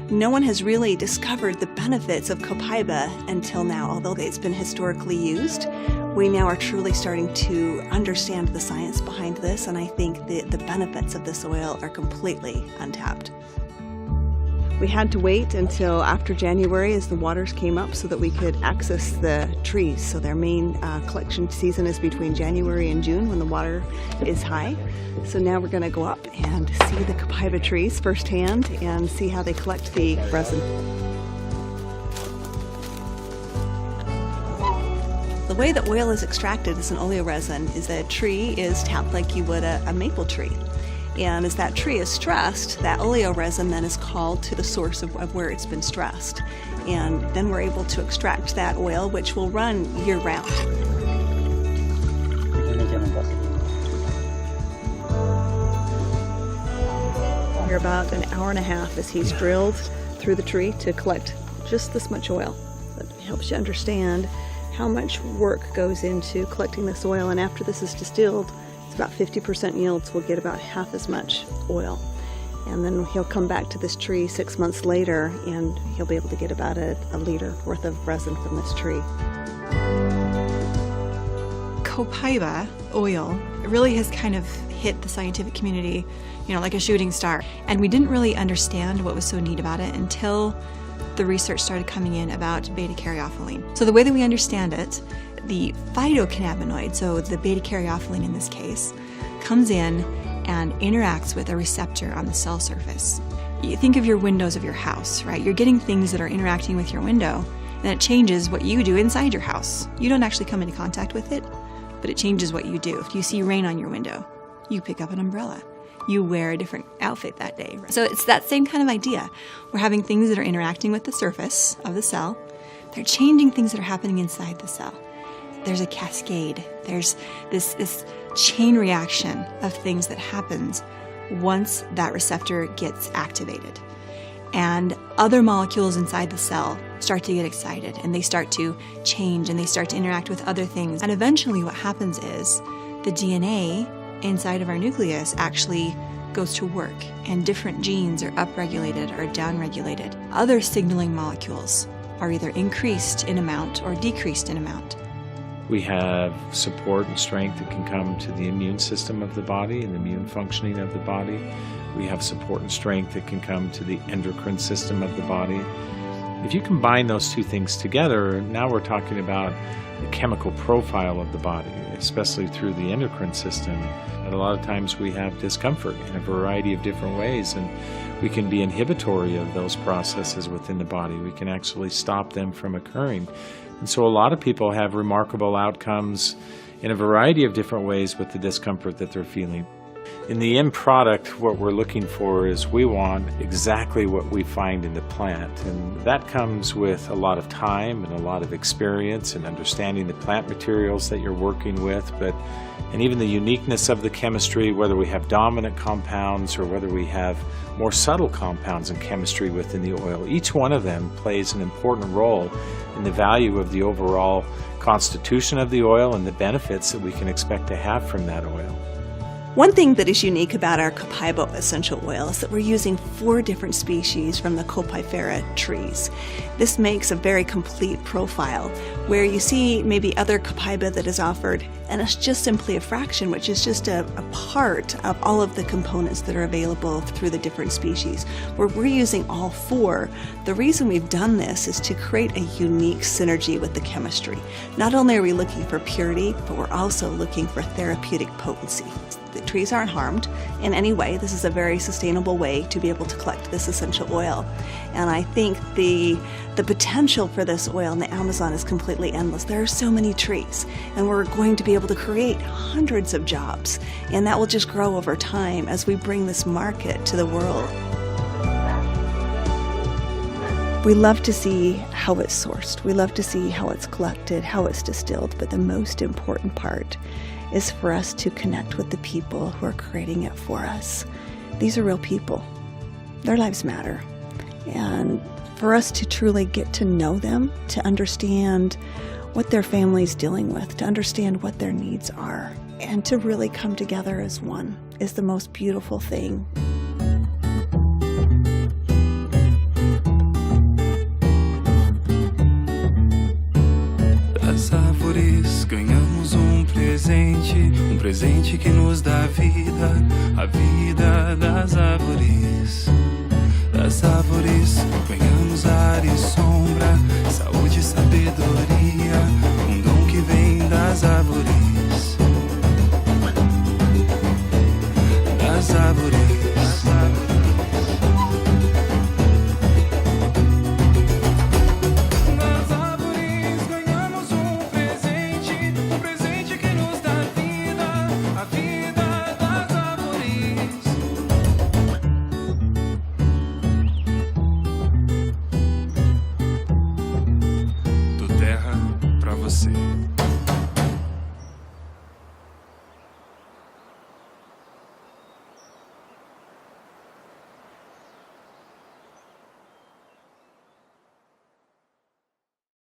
No one has really discovered the benefits of Copaiba until now, although it's been historically used. We now are truly starting to understand the science behind this, and I think the benefits of this oil are completely untapped. We had to wait until after January as the waters came up so that we could access the trees. So their main collection season is between January and June when the water is high. So now we're going to go up and see the Copaiba trees firsthand and see how they collect the resin. The way that oil is extracted as an oleoresin is that a tree is tapped like you would a maple tree. And as that tree is stressed, that oleoresin then is called to the source of where it's been stressed. And then we're able to extract that oil, which will run year-round. Here about an hour and a half as he's drilled through the tree to collect just this much oil. That helps you understand how much work goes into collecting this oil, and after this is distilled, about 50% yields, will get about half as much oil. And then he'll come back to this tree 6 months later and he'll be able to get about a liter worth of resin from this tree. Copaiba oil really has kind of hit the scientific community, like a shooting star. And we didn't really understand what was so neat about it until the research started coming in about beta-caryophyllene. So the way that we understand it, the phytocannabinoid, so the beta-caryophyllene in this case, comes in and interacts with a receptor on the cell surface. You think of your windows of your house, right? You're getting things that are interacting with your window, and it changes what you do inside your house. You don't actually come into contact with it, but it changes what you do. If you see rain on your window, you pick up an umbrella. You wear a different outfit that day. So it's that same kind of idea. We're having things that are interacting with the surface of the cell. They're changing things that are happening inside the cell. There's a cascade. There's this chain reaction of things that happens once that receptor gets activated. And other molecules inside the cell start to get excited, and they start to change, and they start to interact with other things. And eventually what happens is the DNA inside of our nucleus actually goes to work, and different genes are upregulated or downregulated. Other signaling molecules are either increased in amount or decreased in amount. We have support and strength that can come to the immune system of the body and the immune functioning of the body. We have support and strength that can come to the endocrine system of the body. If you combine those two things together, now we're talking about the chemical profile of the body, especially through the endocrine system. And a lot of times we have discomfort in a variety of different ways, and we can be inhibitory of those processes within the body. We can actually stop them from occurring. And so a lot of people have remarkable outcomes in a variety of different ways with the discomfort that they're feeling. In the end product, what we're looking for is we want exactly what we find in the plant. And that comes with a lot of time and a lot of experience and understanding the plant materials that you're working with, and even the uniqueness of the chemistry, whether we have dominant compounds or whether we have more subtle compounds in chemistry within the oil. Each one of them plays an important role in the value of the overall constitution of the oil and the benefits that we can expect to have from that oil. One thing that is unique about our Copaiba essential oil is that we're using 4 different species from the Copaifera trees. This makes a very complete profile, where you see maybe other Copaiba that is offered, and it's just simply a fraction, which is just a part of all of the components that are available through the different species. Where we're using all 4, the reason we've done this is to create a unique synergy with the chemistry. Not only are we looking for purity, but we're also looking for therapeutic potency. The trees aren't harmed in any way. This is a very sustainable way to be able to collect this essential oil. And I think the potential for this oil in the Amazon is completely endless. There are so many trees, and we're going to be able to create hundreds of jobs. And that will just grow over time as we bring this market to the world. We love to see how it's sourced. We love to see how it's collected, how it's distilled. But the most important part is for us to connect with the people who are creating it for us. These are real people. Their lives matter. And for us to truly get to know them, to understand what their family's dealing with, to understand what their needs are, and to really come together as one is the most beautiful thing. árvores ganhamos um presente que nos dá vida, a vida das árvores. Das árvores ganhamos ar e sombra, saúde e sabedoria, um dom que vem das árvores. Das árvores.